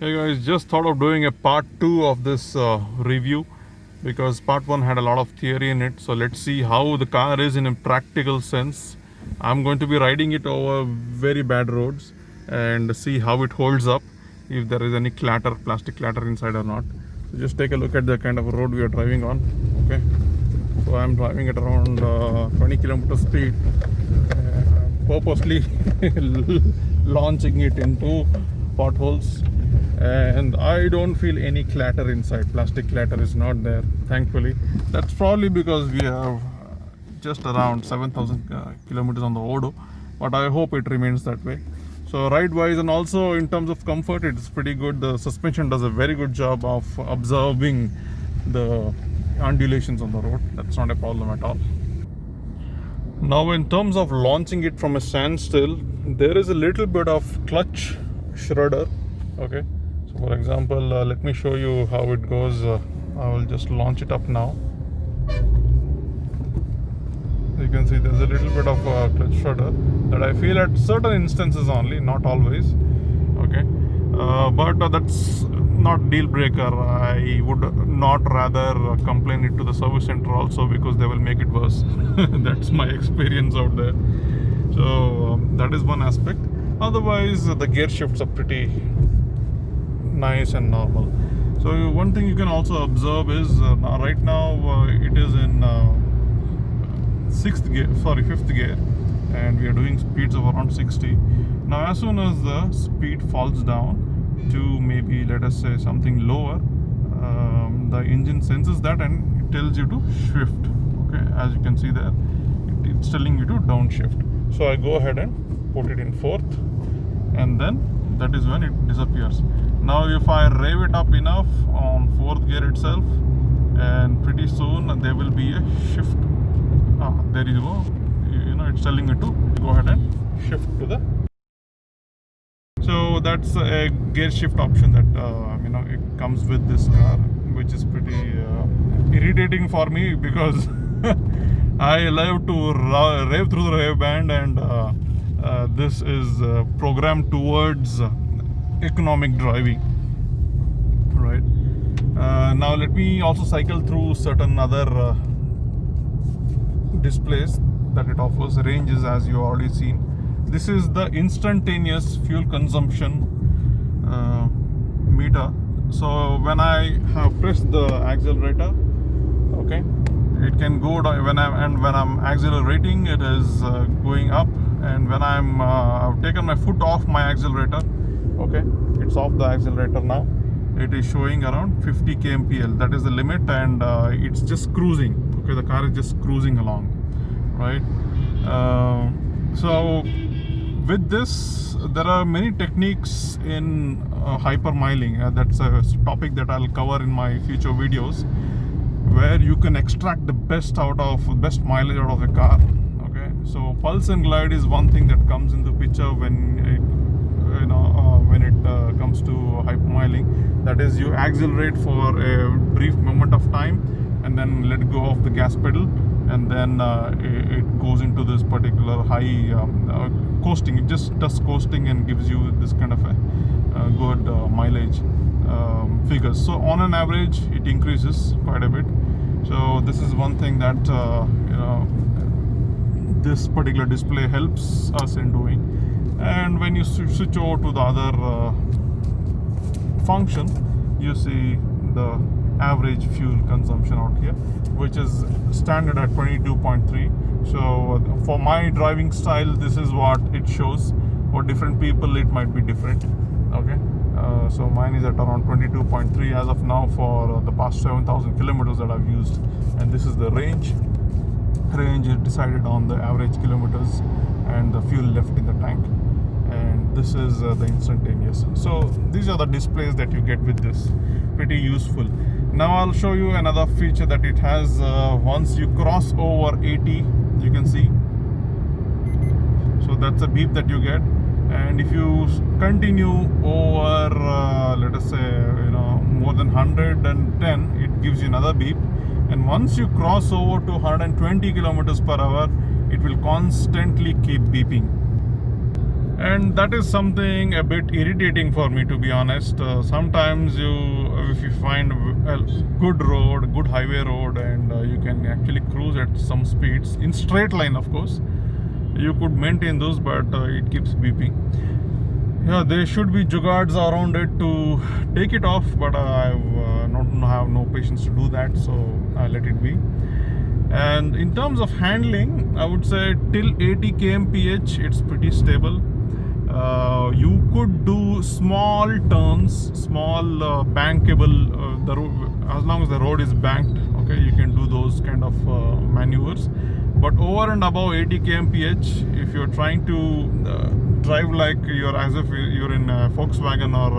Hey guys, just thought of doing a part 2 of this review because part 1 had a lot of theory in it. So let's see how the car is in a practical sense. I'm going to be riding it over very bad roads and see how it holds up, if there is any clatter, plastic clatter inside or not. So just take a look at the kind of road we are driving on. Okay, so I'm driving at around 20 kilometer speed, purposely launching it into potholes, and I don't feel any clatter inside. Plastic clatter is not there, thankfully. That's probably because we have just around 7,000 kilometers on the odo, but I hope it remains that way. So ride wise and also in terms of comfort, it's pretty good. The suspension does a very good job of absorbing the undulations on the road. That's not a problem at all. Now in terms of launching it from a standstill, there is a little bit of clutch shredder. Okay, so for example, let me show you how it goes. I will just launch it up now. You can see there's a little bit of clutch shredder that I feel at certain instances only, not always. Okay, but that's not deal breaker. I would not rather complain it to the service center also, because they will make it worse. That's my experience out there. So that is one aspect. Otherwise the gear shifts are pretty nice and normal. So one thing you can also observe is right now it is in fifth gear, and we are doing speeds of around 60. Now as soon as the speed falls down to maybe, let us say, something lower, the engine senses that and it tells you to shift. Okay, as you can see there, it's telling you to downshift. So I go ahead and put it in fourth, and then that is when it disappears. Now if I rev it up enough on fourth gear itself, and pretty soon there will be a shift. There you go. You know, it's telling you to go ahead and shift to the. So that's a gear shift option that it comes with this car, which is pretty irritating for me, because I love to rev through the rev band, and this is programmed towards economic driving, right? Now let me also cycle through certain other displays that it offers. Ranges, as you already seen. This is the instantaneous fuel consumption meter. So when I have pressed the accelerator, okay, it can go down. When I'm accelerating, it is going up, and when I've taken my foot off my accelerator, okay, it's off the accelerator now, it is showing around 50 kmpl. That is the limit, and it's just cruising. Okay, the car is just cruising along, right? So with this, there are many techniques in hypermiling. That's a topic that I'll cover in my future videos, where you can extract the best mileage out of a car. Okay, so pulse and glide is one thing that comes into picture when it comes to hypermiling. That is, you accelerate for a brief moment of time and then let go of the gas pedal, and then it goes into this particular high coasting. It just does coasting and gives you this kind of a good mileage figures. So on an average, it increases quite a bit. So this is one thing that this particular display helps us in doing. And when you switch over to the other function, you see the average fuel consumption out here, which is standard at 22.3. So for my driving style, this is what it shows. For different people, it might be different. Okay, so mine is at around 22.3 as of now for the past 7,000 kilometers that I've used. And this is the range. Range is decided on the average kilometers and the fuel left in the tank. And this is the instantaneous. So these are the displays that you get with this. Pretty useful. Now I'll show you another feature that it has. Once you cross over 80, you can see, so that's a beep that you get. And if you continue over let us say more than 110, it gives you another beep. And once you cross over to 120 kilometers per hour, it will constantly keep beeping. and that is something a bit irritating for me, to be honest. Sometimes if you find a good road, good highway road, and you can actually cruise at some speeds in straight line, of course, you could maintain those, but it keeps beeping. Yeah, there should be jugards around it to take it off, but I have no patience to do that, so I let it be. And in terms of handling, I would say till 80 kmph it's pretty stable. You could do small turns, small bankable, as long as the road is banked, okay, you can do those kind of maneuvers. But over and above 80 kmph, if you're trying to drive like you're as if you're in a Volkswagen or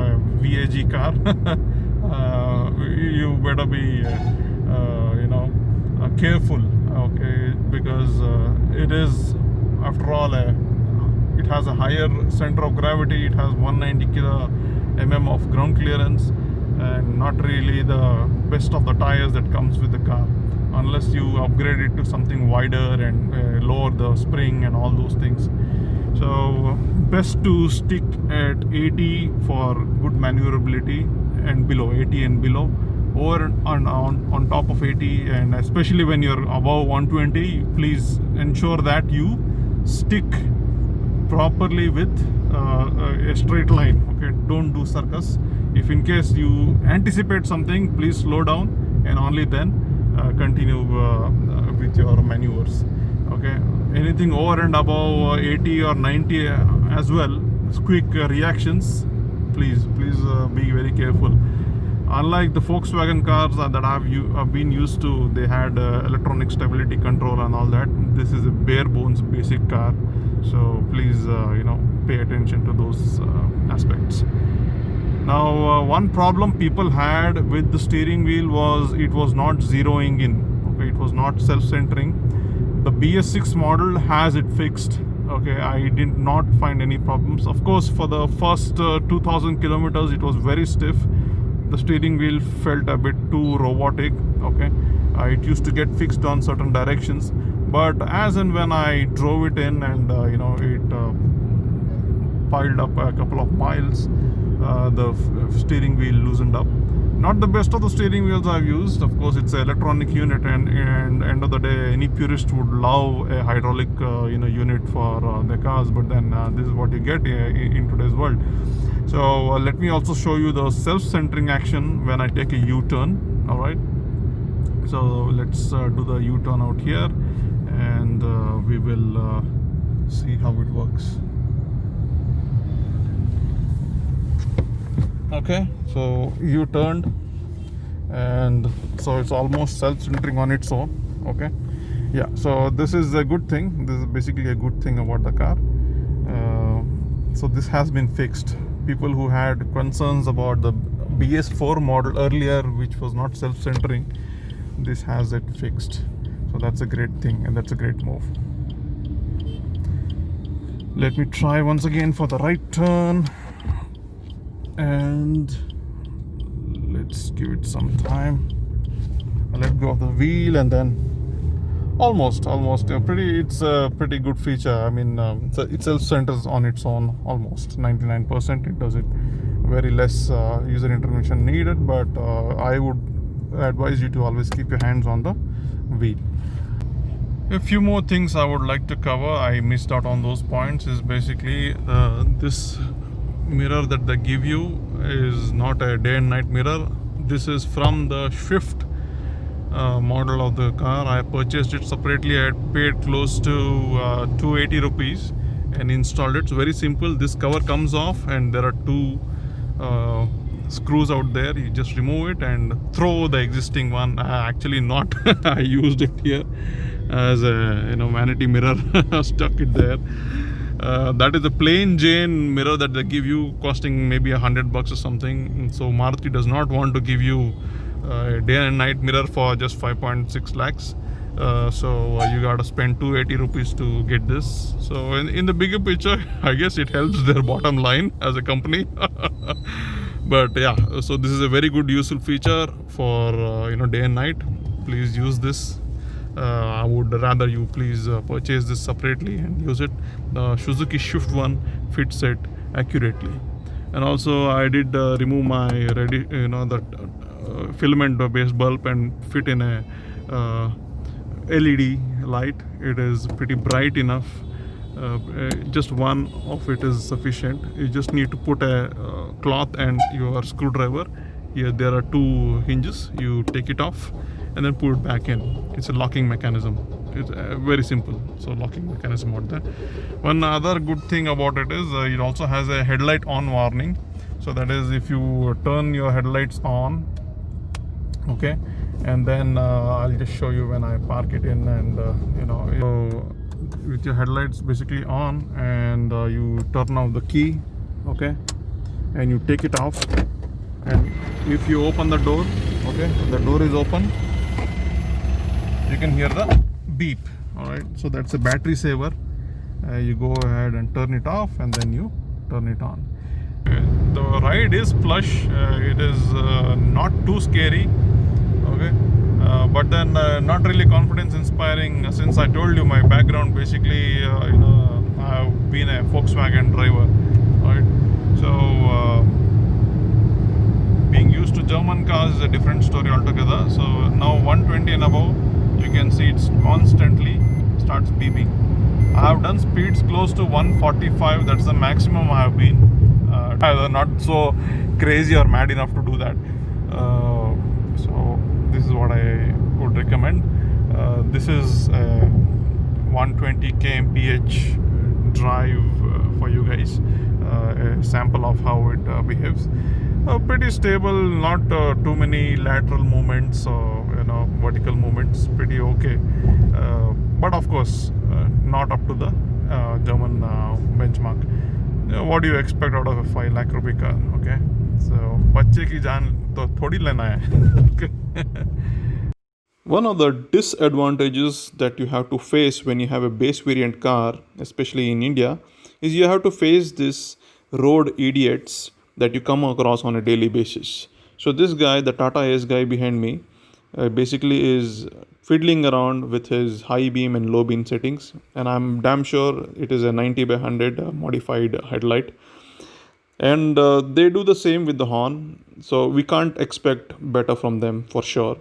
a VAG car, you better be careful, okay, because it is, after all, it has a higher center of gravity. It has 190 mm of ground clearance, and not really the best of the tires that comes with the car, unless you upgrade it to something wider and lower the spring and all those things. So best to stick at 80 for good maneuverability, and below 80 and below. Over and on top of 80, and especially when you're above 120, please ensure that you stick properly with a straight line, okay, don't do circus. If in case you anticipate something, please slow down and only then continue with your maneuvers, okay. Anything over and above 80 or 90 as well, quick reactions, please be very careful. Unlike the Volkswagen cars that I've been used to, they had electronic stability control and all that. This is a bare bones basic car, so please pay attention to those aspects. Now, one problem people had with the steering wheel was it was not zeroing in. Okay, it was not self-centering. The BS6 model has it fixed. Okay, I did not find any problems. Of course, for the first 2,000 kilometers, it was very stiff. The steering wheel felt a bit too robotic, okay. It used to get fixed on certain directions, but as and when I drove it in and it piled up a couple of miles, the steering wheel loosened up. Not the best of the steering wheels I've used. Of course, it's an electronic unit, and end of the day, any purist would love a hydraulic unit for their cars, but then this is what you get in today's world. So let me also show you the self-centering action when I take a U-turn. All right, so let's do the U-turn out here, and we will see how it works. Okay, so U-turned, and so it's almost self-centering on its own. Okay, yeah, so this is a good thing. This is basically a good thing about the car. So this has been fixed. People who had concerns about the BS4 model earlier, which was not self-centering, this has it fixed. So that's a great thing, and that's a great move. Let me try once again for the right turn, and let's give it some time. I'll let go of the wheel, and then almost it's a pretty good feature. I mean, it self-centers on its own almost 99%. It does it very less user intervention needed, but I would advise you to always keep your hands on the wheel. A few more things I would like to cover. I missed out on those points. Is basically this mirror that they give you is not a day and night mirror. This is from the Swift model of the car. I purchased it separately. I paid close to 280 rupees and installed it. It's very simple. This cover comes off, and there are two screws out there. You just remove it and throw the existing one. Actually not. I used it here as a vanity mirror. Stuck it there. That is a plain Jane mirror that they give you, costing maybe $100 or something. So Maruti does not want to give you a day and night mirror for just 5.6 lakhs. So you gotta spend 280 rupees to get this. So in the bigger picture, I guess it helps their bottom line as a company. But yeah, so this is a very good useful feature for day and night. Please use this. I would rather you please purchase this separately and use it. The Suzuki Shift one fits it accurately. And also I did remove my filament based bulb and fit in a LED light. It is pretty bright enough. Just one of it is sufficient. You just need to put a cloth and your screwdriver. Here there are two hinges. You take it off and then put it back in. It's a locking mechanism. It's very simple. So locking mechanism out there. One other good thing about it is it also has a headlight on warning. So that is, if you turn your headlights on, okay, and then I'll just show you when I park it in, and so with your headlights basically on, and you turn off the key, okay, and you take it off, and if you open the door, okay, the door is open, you can hear the beep. All right, so that's a battery saver. You go ahead and turn it off, and then you turn it on. The ride is plush. It is not too scary, okay, but then not really confidence inspiring, since I told you my background basically I've been a Volkswagen driver, right? So being used to German cars is a different story altogether. So now 120 and above, you can see it's constantly starts beeping. I have done speeds close to 145. That's the maximum I have been. Not so crazy or mad enough to do that. So this is what I would recommend. This is a 120 kmph drive for you guys. A sample of how it behaves. Pretty stable, not too many lateral movements or vertical movements. Pretty okay, but of course not up to the German benchmark. What do you expect out of a 5 lakh rupee car? Okay, so बच्चे की जान तो थोड़ी लेना है. Okay. One of the disadvantages that you have to face when you have a base variant car, especially in India, is you have to face this road idiots that you come across on a daily basis. So this guy, the Tata Ace guy behind me, basically is fiddling around with his high beam and low beam settings, and I'm damn sure it is a 90 by 100 modified headlight. And they do the same with the horn, so we can't expect better from them for sure.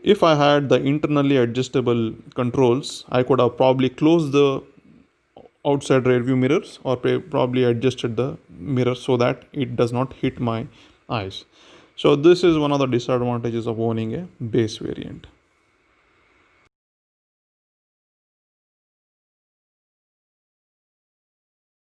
If I had the internally adjustable controls, I could have probably closed the outside rear view mirrors, or probably adjusted the mirror so that it does not hit my eyes. So this is one of the disadvantages of owning a base variant.